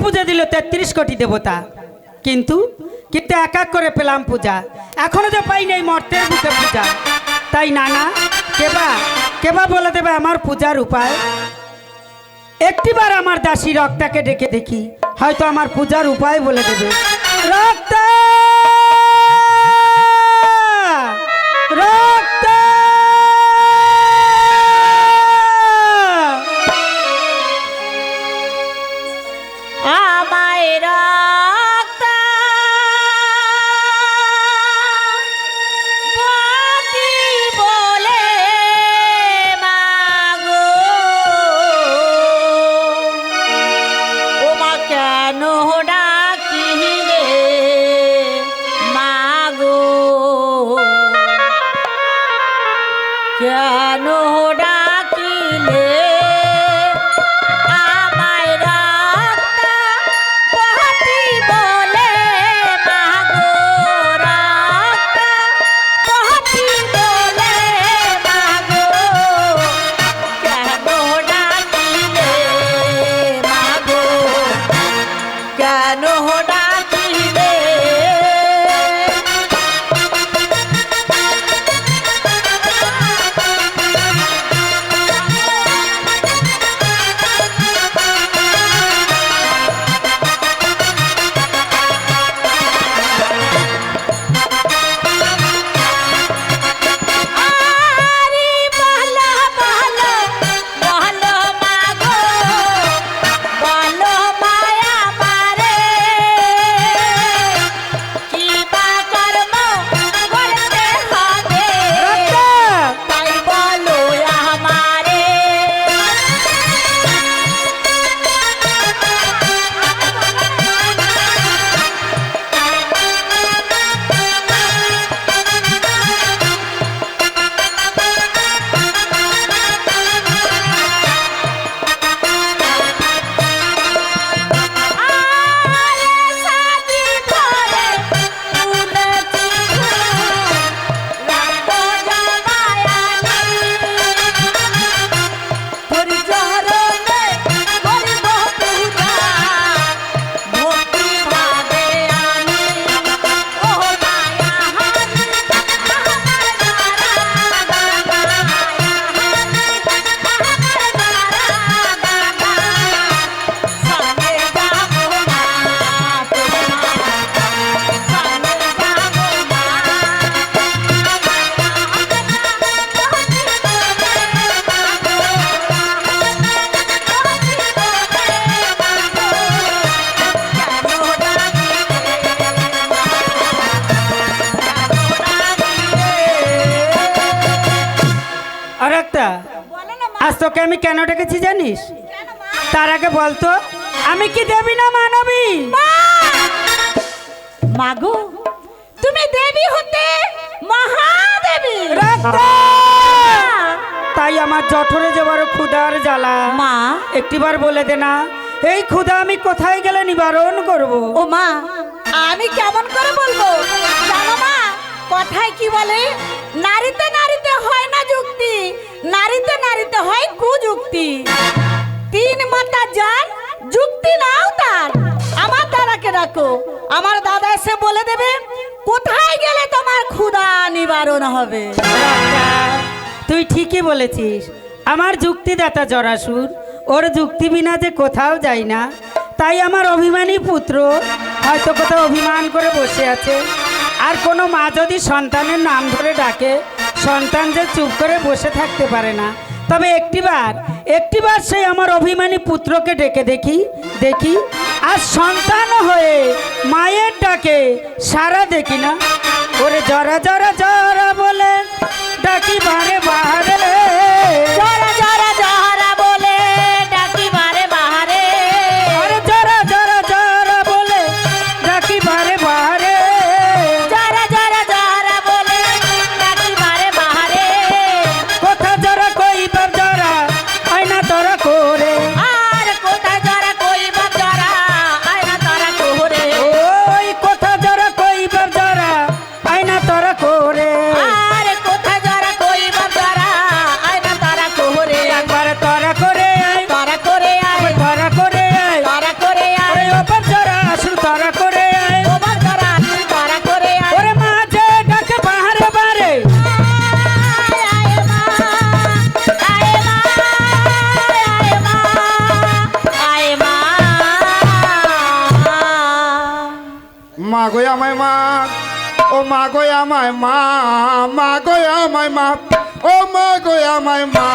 পূজা দিল 33 কোটি দেবতা, কিন্তু কিন্তু এক এক করে পেলাম পূজা, এখনো যে পাই নাই মর্তের বুকে পূজা। তাই নানা কেবা বলে দেবে আমার পূজার উপায়? একটিবার আমার দাসী রক্তাকে ডেকে দেখি, হয়তো আমার পূজার উপায় বলে দেবে। রক্তা, রক্তা, আমায় রক্তা বাতি বলে মাগো, ও মা কেন ডাকিলে মাগো, কেন ডাকিলে আমায় রক্তা বাতি বলে মাগো, রক্তা বাতি বলে মাগো, কেন ডাকিলে মাগো, কেন ডাকিলে? আজ তোকে আমি কেন ডেকেছি জানিস? তার আগে বলতো আমি কি দেবী না মানবী? মাগো তুমি দেবী হতে মহাদেবী। তাই আমার জঠরে যে বড় ক্ষুধার জ্বালা, মা একটিবার বলে দে না, এই ক্ষুধা আমি কোথায় গেলে নিবারণ করব? ও মা আমি কেমন করে বলবো জানো মা, কথায় কি বলে, নারীতে নারীতে হয় না যুক্তি, নারীতে নারীতে হয় কুযুক্তি। তিন মাতা যান যুক্তি নাও তার, আমার দাদাকে ডাকো, আমার দাদা এসে বলে দেবে কোথায় গেলে তোমার ক্ষুধা নিবারণ হবে। তুই ঠিকই বলেছিস, আমার যুক্তিদাতা জরাসুর, ওর যুক্তি বিনা যে কোথাও যাই না। তাই আমার অভিমানী পুত্র হয়তো কোথাও অভিমান করে বসে আছে। আর কোনো মা যদি সন্তানের নাম ধরে ডাকে, সন্তান যে চুপ করে বসে থাকতে পারে না। তবে একটিবার সেই আমার অভিমানী পুত্রকে ডেকে দেখি আর সন্তান হয়ে মায়ের ডাকে সারা দেখি না। ওরে জরা জরা জরা বলে ডাকি বারে বাহারে, জরা জরা জরা বলে ডাকি বারে বাহারে, আরে জরা জরা জরা বলে ডাকি বারে বাহারে, জরা জরা জরা বলে ডাকি বারে বাহারে, কোথা জরা কইবার জরা আয়না তোরা করে, আর কোথায় জরা কইবার জরা আয়না তোরা কোহরে, ওই কোথা জরা কইবার জরা আয়না তোরা করে, আর আমায় মা, ও মা গো আমায় মা, মা গো আমায় মা, ও মা গো আমায় মা।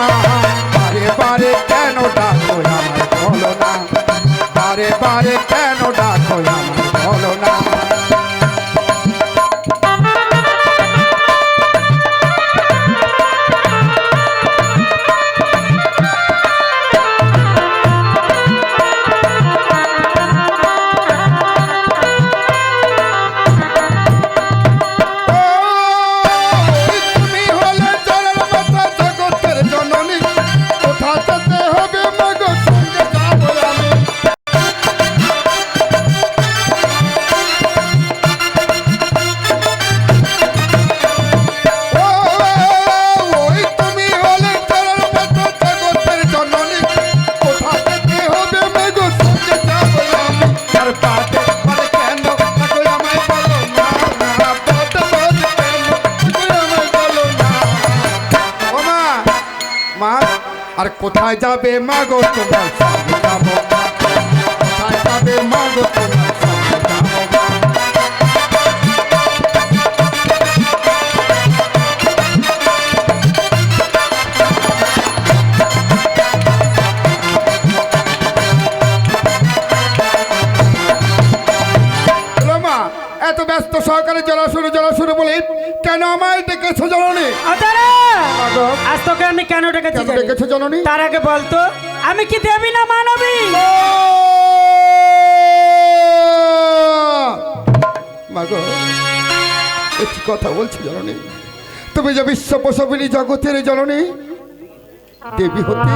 বারে বারে কেন ডাকো আমায় বলো না, বারে বারে কেন ডাকো আমায় বলো না। আর কোথায় যাবে মাগো তোমার সঙ্গে যাবো, কোথায় যাবে মাগো তোমার সঙ্গে যাবো। মা এত ব্যস্ত সহকারে জলাশুরু বলে কেন আমায় ডেকেছো জননী? আজ তোকে আমি কেন ডেকেছি জানিস? ডেকেছো জননী? তার আগে বলতো আমি কি দেবী না মানবী? মাগো একটি কথা বলছি জননী, তুমি যে বিশ্ব প্রসবিনী জগতের জননী, দেবী হতে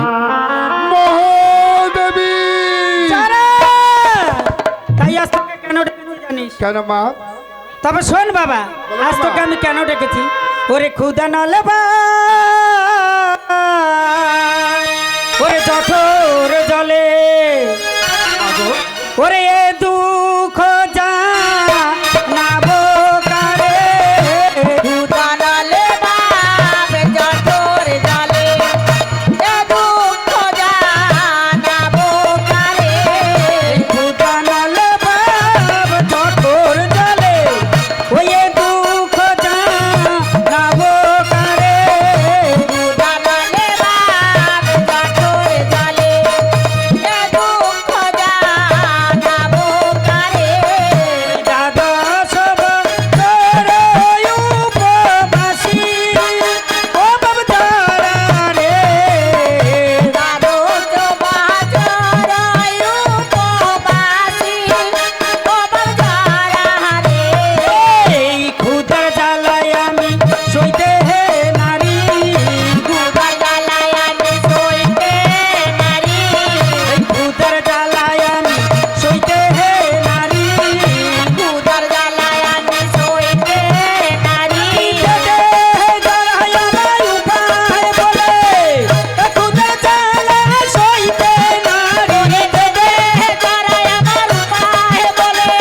মহাদেবী। তাই আজ তোকে কেন ডেকেছি জানিস? কেন মা? তবে শোন বাবা, আজ তোকে আমি কেন ডেকেছি? ওরে খুদা নলে ওরে জঠোর জলে ওরে এ দুঃখ যা নাবো কারে খুদা নলে বাপ জঠোর জলে এ দুঃখ জানাবো কারে। খুদা নলে বাপ জঠোর জলে ওই এ দুঃখ যা নাবো কারে। খুদা নলে বাপ জঠোর জলে এ দুঃখ জানাবো কারে। দাদা সব তোরে উপবাসী ও বাবা তারা রে দাদো বাজার উপবাসী ও বাজার রে। এই ক্ষুধার জ্বালায় আমি সইতে হে নারী খুদার জ্বালায় আমি সইতে নারী। এই ক্ষুধার জ্বালায় আমি সইতে হে নারী খুদার জ্বালায় আমি সইতে নারী। দেদে জড়ায় আমার উপায় বলে এ ক্ষুধার জ্বালায় সইতে নারী দেদে জড়ায় আমার উপায় বলে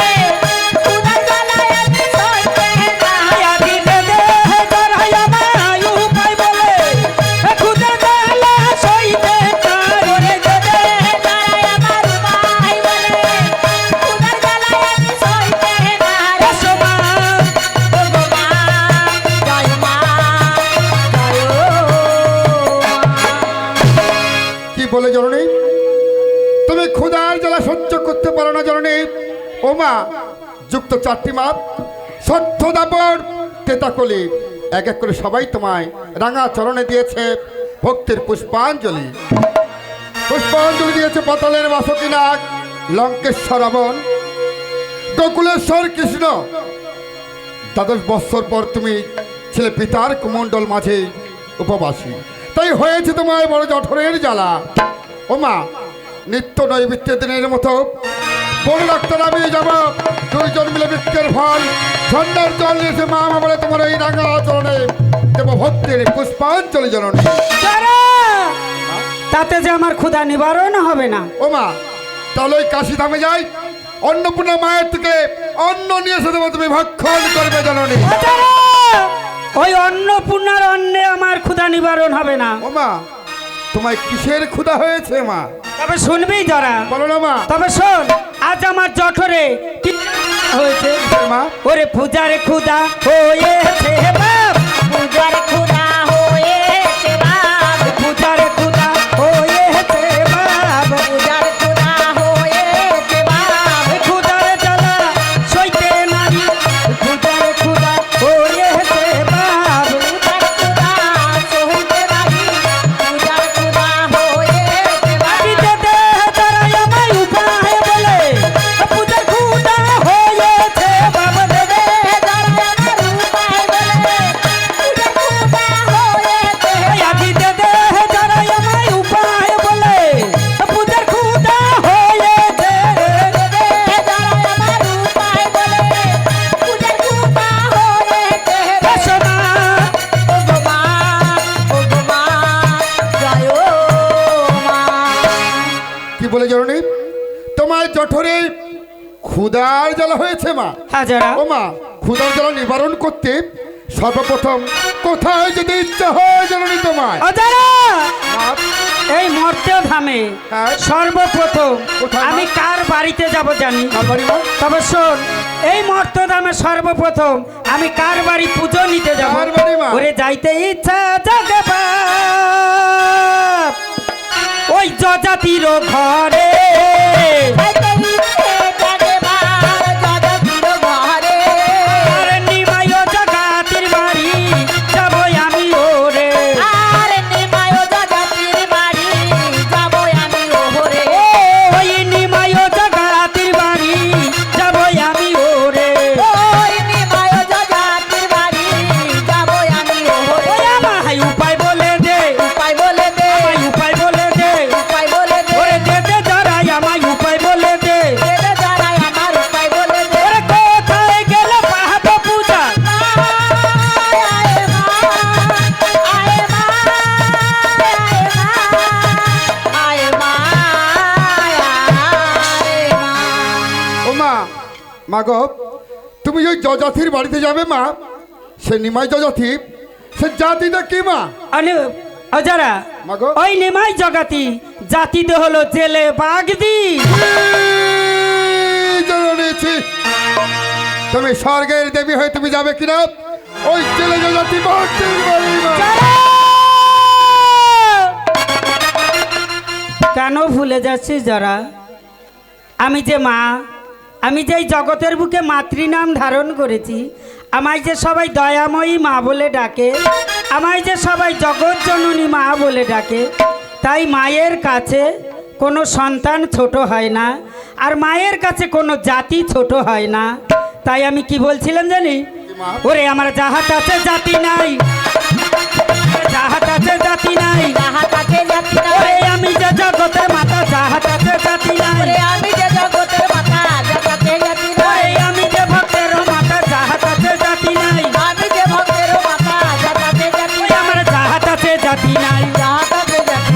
খুদার জ্বালায় আমি সইতে নারী। আদি দেদে জড়ায় আমার উপায় বলে এ ক্ষুধার জ্বালায় সইতে নারী দেদে জড়ায় আমার উপায় বলে খুদার জ্বালায় আমি সইতে নারী। এসো মা ওগো মা জয় মা কি বলে জননী? তুমি ক্ষুধার জ্বালা সহ্য করতে পারো না জননী? ও মা, যুক্ত চারটি মাপ সত্য দাপর তেতাকলি এক এক করে সবাই তোমায় রাঙা চরণে দিয়েছে ভক্তির পুষ্পাঞ্জলি। পুষ্পাঞ্জলি দিয়েছে পাতালের বাসকিনাগ, লঙ্কেশ্বর রাবণ, গোকুলেশ্বর কৃষ্ণ। 12 বৎসর পর তুমি ছেলে পিতার কুমণ্ডল মাঝে উপবাসী, তাই হয়েছে তোমায় বড় জঠরের জ্বালা। ও মা, নিত্য নৈবিত্যের দিনের মতো বড় ডাক্তার আমি যাব, দুইজন মিলে বৃক্ষের ফল ঝন্ডার জল নিয়েছে মা মা বলে তোমার এই রাঙা আচরণে দেব ভক্তির পুষ্পাঞ্জলি জননী। তারা তাতে যে আমার ক্ষুধা নিবারণ হবে না। ও মা, তাহলে ওই কাশি ধামে যাই, অন্নপূর্ণা মায়ের থেকে অন্ন নিয়ে এসে দেবো, তুমি ভক্ষণ করবে জননী। তারা ওই অন্নপূর্ণার অন্নে আমার ক্ষুধা নিবারণ হবে না। ও মা, তোমায় কিসের ক্ষুধা হয়েছে মা? তবে শুনবি যারা, বলো না মা। তবে শোন, আজ আমার জঠরে কি হয়েছে মা ওরে পূজার খুদা হয়েছে বাপ পূজার খুদা হয়েছে বাপ, পূজার খুদা হয়েছে বাপ পূজার খুদা হয়েছে বাপ, খুদার জ্বালা সইতে নারী পূজার খুদা হয়েছে বাপ পূজার খুদা সহিতে রাজি, পূজার খুদা হয়েছে বাপ। দিতে দে তারাই আমায় উপায় বলে পূজার খুদা হয়েছে বাপ দেবে দিতে দে তারাই আমায় উপায় বলে পূজার খুদা হয়েছে সোনা কি বলে জননী তোমার জঠরে ক্ষুধার জ্বালা হয়েছে মা হাজারা ও মা ক্ষুধার জ্বালা নিবারণ করতে সর্বপ্রথম কোথায় যেতে ইচ্ছা হয় জননী তোমার হাজারা মা, এই মর্তে ধামে হ্যাঁ। সর্বপ্রথম কোথায়, মা? আমি কার বাড়িতে যাব জানি কার বাড়ি মা? তবে শোন এই মর্ত ধামে সর্বপ্রথম আমি কার বাড়ি পুজো নিতে যাব কার বাড়ি, মা? ওরে যাইতে ইচ্ছা জাগে বাপ ওই যজাতির ঘরে আর নিমাই জগাতির বাড়ি যাব আমি ওরে ওই নিমাই জগাতির বাড়ি যাব আমি ওরে ওই আমায় উপায় বলে দে আমায় উপায় বলে দে ওরে দে দে যারাই আমায় উপায় বলে দে ওরে কোথায় গেলে পাহাব পূজা ও মা মা গো তুমি ওই যজাতির বাড়িতে যাবে মা সে নিমাই যজাতি সে জাতিটা কি মা আরে যারা মা গো ওই নিমাই জগাতি জাতিতে হলো জেলে বাগদি জননী ছি। তুমি স্বর্গের দেবী হয়ে তুমি যাবে কিনা ওই ছেলে যজাতি ভক্তির বাড়ি মা। যারা! কেন ভুলে যাচ্ছিস যারা আমি যে মা আমি যে এই জগতের বুকে মাতৃনাম ধারণ করেছি আমায় যে সবাই দয়াময়ী মা বলে ডাকে আমায় যে সবাই জগৎ জননী মা বলে ডাকে তাই মায়ের কাছে কোনো সন্তান ছোট হয় না আর মায়ের কাছে কোনো জাতি ছোট হয় না তাই আমি কি বলছিলাম জানি মা? ওরে আমার জাহাত আছে জাতি নাই জাহাত আছে জাতি নাই ওরে আমি যে জগতের মাতা জাহাত আছে জাতি নাই ওরে আমি যে ভক্তের মাতা জাহাত আছে জাতি নাই ওরে আমার জাহাত আছে জাতি নাই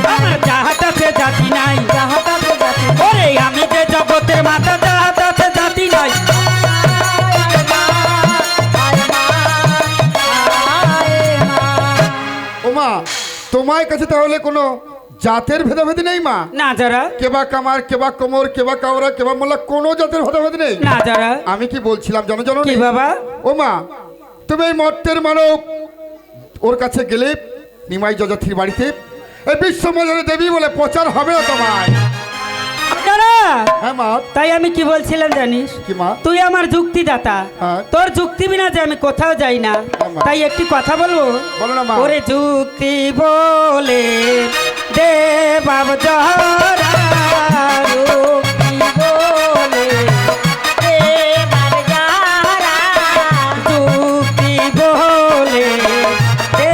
আমার জাহাত আছে জাতি নাই ওরে আমি যে জগতের মাতা জাহাত আছে জাতি নাই ও মা তোমার কাছে তাহলে কোনো জাতের ভেদাভেদি নেই মা না যারা কেবা কামার কেবা কোমর কেবা কাওরা কেবা মোল্লা কোনো জাতের ভেদাভেদি নেই না যারা আমি কি বলছিলাম জানো কি বাবা ও মা তুমি এই মর্তের মানব ওর কাছে গেলে নিমাই যজাতির বাড়িতে এই বিশ্বমজারে দেবী বলে প্রচার হবে না তোমার যারা হ্যাঁ মা তাই আমি কি বলছিলাম জানিস কি মা তুই আমার যুক্তিদাতা হ্যাঁ। তোর যুক্তি বিনা যে আমি কোথাও যাই না হ্যাঁ, মা। তাই একটি কথা বলবো বলো না মা ওরে যুক্তি বলে দে বাব জহরা যুক্তি বলে যুক্তি বলে দে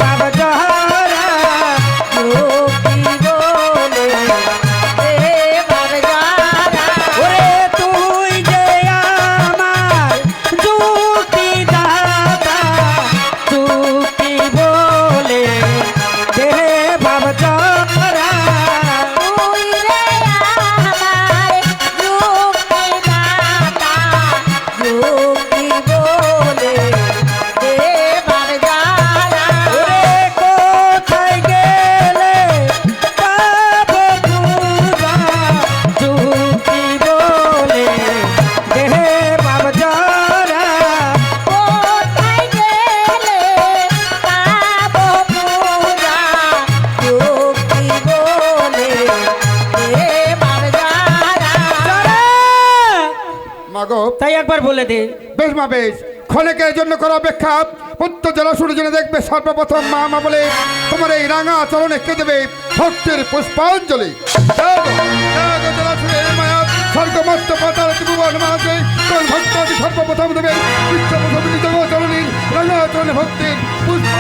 বাব জহরা যুক্তি বলে ওরে তুই যে আমার যুক্তি দাতা যুক্তি বলে দে বাবা জরা একবার বলে দে। বেশ মা বেশ, ক্ষণিকের জন্য করো অপেক্ষা। পুত্র জলাশুর জন্য দেখবে সর্বপ্রথম মা মা বলে তোমার এই রাঙা চরণে কে দেবে ভক্তির পুষ্পাঞ্জলি। জলাশুরের মায়া স্বর্গমত্ত পাতাল ত্রিভুবন মাঝে কোন ভক্ত অতি সর্বপ্রথম দেবে বিশ্বপ্রথম চরণীর রাঙা চরণে ভক্তির পুষ্প।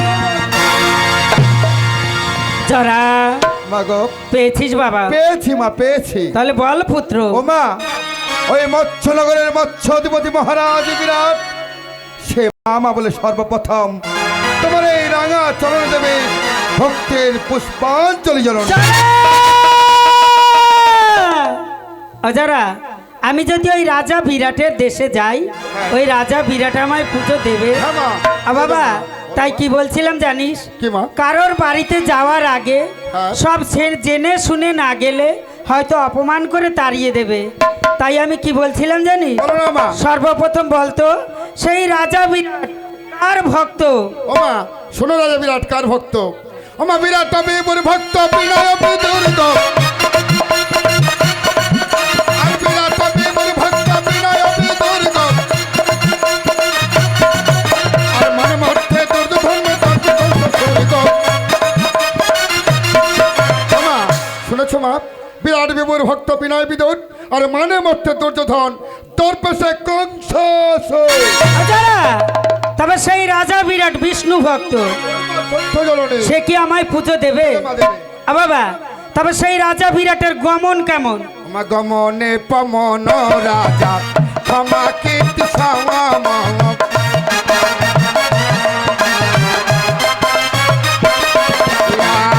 জরা মা গো, পেয়েছিস বাবা? পেয়েছি মা, পেয়েছি। তাহলে বল পুত্র। ও মা, ওই মৎস্যনগরের মৎস্যাধিপতি মহারাজ বিরাট সে মা বলে সর্বপ্রথম তোমার এই রাঙা চরণ দেবে ভক্তের পুষ্পাঞ্জলি জলন। অজারা, আমি যদি ওই রাজা বিরাটের দেশে যাই, ওই রাজা বিরাট আমায় পুজো দেবে? হ্যাঁ মা। বাবা, তাই কি বলছিলাম জানিস? কি মা? কারোর বাড়িতে যাওয়ার আগে হ্যাঁ। সব জেনে শুনে না গেলে হয়তো অপমান করে তাড়িয়ে দেবে। তাই আমি কি বলছিলাম জানিস? বলো না মা। সর্বপ্রথম বলতো সেই রাজা বিরাট কার ভক্ত? ও মা শোনো, রাজা বিরাট কার ভক্ত? ও মা, বিরাট বিপুর ভক্ত বিনয় বিদুর্গ। আর বিরাট বিপুর ভক্ত বিনয় বিদুর্গ। আর মনে মধ্যে দুর্গ ধর্ম স্বর্গ। ও মা শুনেছ মা, বিরাট বিপুর ভক্ত বিনয় বিদুর আর মানে মধ্যে দুর্যোধন দর্পেশে কংস। অজারা, তবে সেই রাজা বিরাট বিষ্ণু ভক্ত, সে কি আমায় পুজো দেবে? বাবা, তবে সেই রাজা বিরাটের গমন কেমন? আমার গমনে পমন রাজা ক্ষমা কীর্তি সামাম।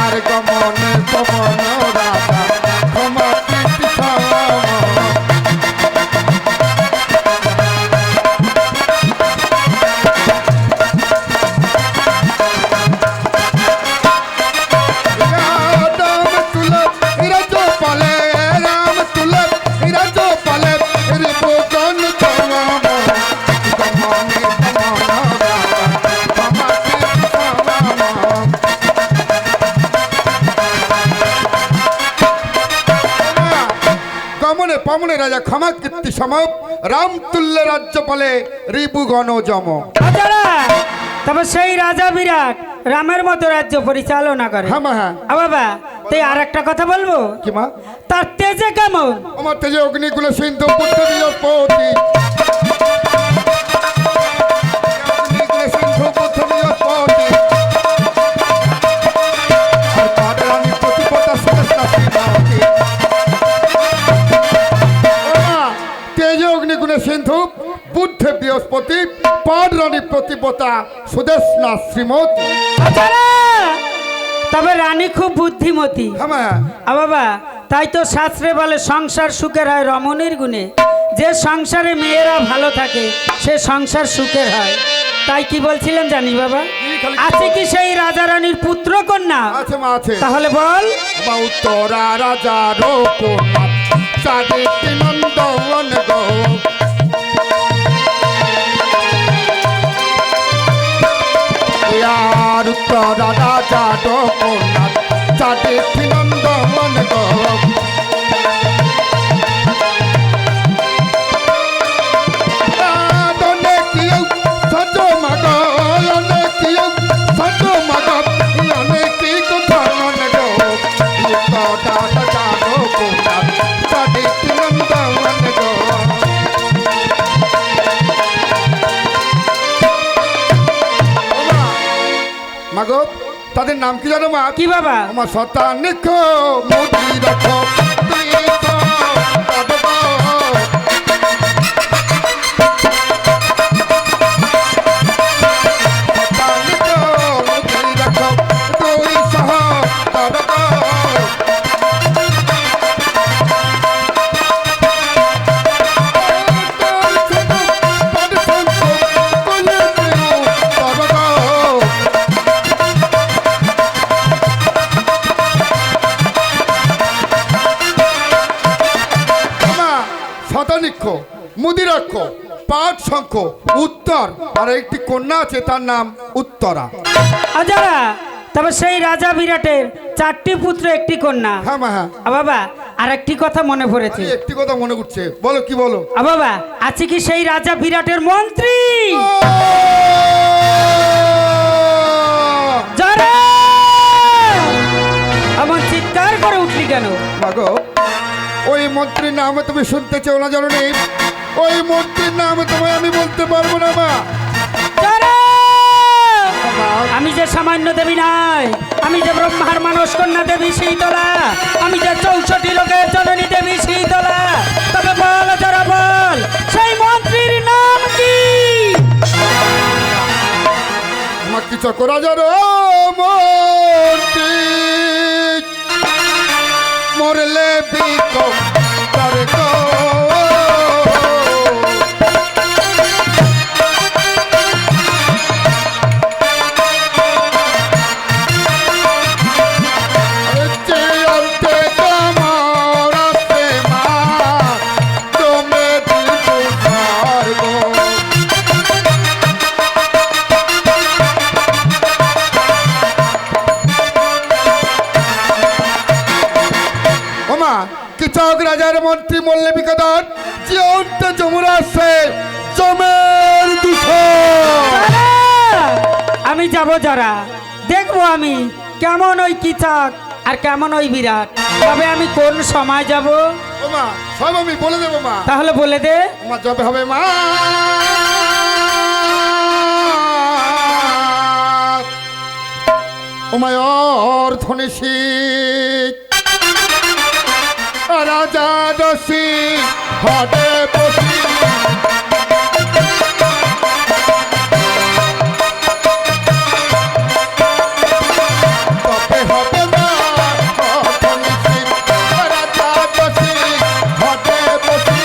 আর গমনে পমন রাজা ক্ষমা কীর্তি সামাম। রাম তুলব ইরাজ পালে, রাম তুলব ইরাজ পালে, রিপু গণ তমাম। গমনে পমন রাজা ক্ষমা কীর্তি সামাম। গমনে পমনে রাজা ক্ষমা কীর্তি সমাপ, রাম তুল্য রাজ্য পালে রিপু গণ জম। অজারা, তবে সেই রাজা বিরাট রামের মতো রাজ্য পরিচালনা করে। হ্যাঁ মা, হ্যাঁ। বাবা, তাই আর একটা কথা বলবো। কি মা? তার তেজে কেমন? আমার তেজে অগ্নিকুল সিন্ধু পুত্র বৃহস্পতি। অগ্নিকুলে সিন্ধু পুত্র বৃহস্পতি। আর পাডরানি প্রতিপতা সুদেশনা শ্রীমতী। ও মা, তেজে অগ্নিকুলে সিন্ধু বুদ্ধে বৃহস্পতি পাডরানি প্রতিপতা সুদেশনা শ্রীমতী। অজারা, তবে রানী খুব বুদ্ধিমতী। হ্যাঁ মা। বাবা, তাই তো শাস্ত্রে বলে সংসার সুখের হয় রমণীর গুণে। যে সংসারে মেয়েরা ভালো থাকে সে সংসার সুখের হয়। তাই কি বলছিলাম জানি বাবা? আছে কি সেই রাজা রানীর পুত্র কন্যা? আছে মা, আছে। তাহলে বল। মা উত্তরা রাজা রঘুনাথ সাদিতি নন্দন গো। আর উত্তরা রাজা রঘুনাথ সাদিতি নন্দন গো। আদনে কিউ সজ মগ, আদনে কিউ সজ মগ, আদনে কি কথা মন গো। উত্তরা রাজা রঘুনাথ সাদিতি নন্দন গো। মাগো, তাদের নাম কি জানো মা? কি বাবা? আমার সন্তান নিখো মোদি রাখো তুই তো পাবো। সন্তান নিখো মোদি রাখো তুই সহ পাবো। শতানিক্ষ মুদিরাক্ষ পাঠ শঙ্খ উত্তর আর একটি কন্যা আছে তার নাম উত্তরা। অজারা, তবে সেই রাজা বিরাটের 4টি পুত্র 1টি কন্যা। হ্যাঁ মা হ্যাঁ। বাবা আর একটি কথা মনে পড়েছে। আরে, একটি কথা মনে করছে, বলো কি বলো। বাবা আছে কি সেই রাজা বিরাটের মন্ত্রী যারা আমার চিৎকার করে উঠলি কেন? মাগো, ওই মন্ত্রীর নাম তুমি শুনতে চাও না জননী? ওই মন্ত্রীর নাম তোমায় আমি বলতে পারবো না মা। যারা মা, আমি যে সামান্য দেবী নাই, আমি যে ব্রহ্মার মানস কন্যা দেবী শীতলা, আমি যে 64 লোকের জননী দেবী শীতলা। তবে বল যারা বল সেই মন্ত্রীর নাম কি? আমার কি চক্রাজার মন্ত্রী মরলে বিক তার গো। রাজার মন্ত্রী মল্লে বিকদর যে অন্ত যমুনা আছে জমের দূষণ। আমি যাব যারা দেখবো আমি কেমন ওই কিচাক আর কেমন ওই বিরাট। তবে আমি কোন সময় যাব? ও মা, সব আমি বলে দেবো মা। তাহলে বলে দে। মা যাবে হবে মা। ওমায়র ধনেশী রাজা দশী হটে বসি তবে হবে না ধনেশী রাজা দশী হটে বসি।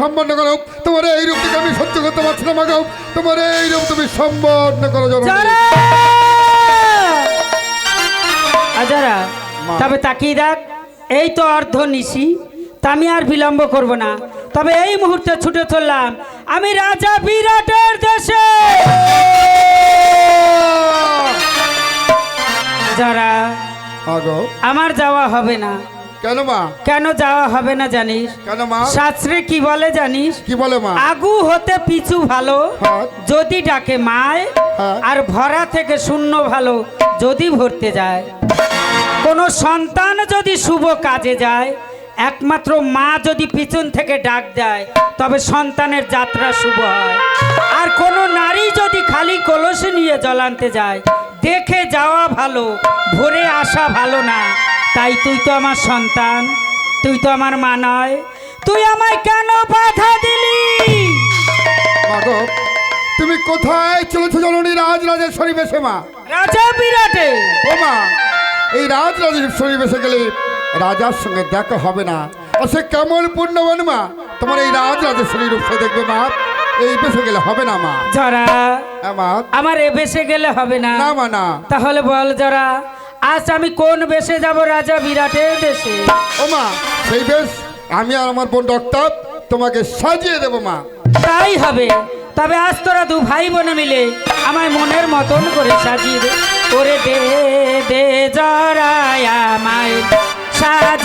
সম্মান করো, তোমার এই রূপ থেকে আমি সহ্য করতে পারছি না মাগাও। তোমার এই রূপ তুমি সম্মান করো জননী। আজারা তবে তাকিয়ে দেখ, এই তো অর্ধ নিশি, তা আমি আর বিলম্ব করব না। তবে এই মুহূর্তে ছুটে চললাম আমি রাজা বিরাটের দেশে। যারা আমার যাওয়া হবে না। কেন মা? কেন যাওয়া হবে না জানিস? কেন মা? শাস্ত্রে কি বলে জানিস? কি বলে মা? আগু হতে পিছু ভালো হ্যাঁ। যদি ডাকে মায়, হ্যাঁ। আর ভরা থেকে শূন্য ভালো যদি ভরতে যায়। কোনো সন্তান যদি শুভ কাজে যায়, একমাত্র মা যদি পিছন থেকে ডাক দেয় তবে সন্তানের যাত্রা শুভ হয়। আর কোনো নারী যদি খালি কলসি নিয়ে জল আনতে যায়, দেখে যাওয়া ভালো, ভরে আসা ভালো না। তাই তুই তো আমার সন্তান, তুই তো আমার মা নয়, তুই আমায় কেন বাধা দিলি? মাগো, তুমি কোথায় চলেছো জননী? রাজরাজেশ্বরী বেশে মা। রাজা বিরাটে। ও মা, এই রাজরাজেশ্বরী বেশে গেলে রাজার সঙ্গে দেখা হবে না। আর সে কেমন পূর্ণবান মা, তোমার এই রাজরাজেশ্বরী রূপে দেখবে মা। এই বেশে গেলে হবে না মা। যারা মা, আমার এ বেশে গেলে হবে না। না মা না। তাহলে বল যারা, আজ আমি কোন বেশে যাব রাজা বিরাটের দেশে? ও মা, সেই বেশ আমি আর আমার বোন রক্তাব তোমাকে সাজিয়ে দেবো মা। তাই হবে। তবে আজ তোরা দু ভাই বোনে মিলে আমায় মনের মতন করে সাজিয়ে দে। করে দে দে জরায় আমায় সাজিয়ে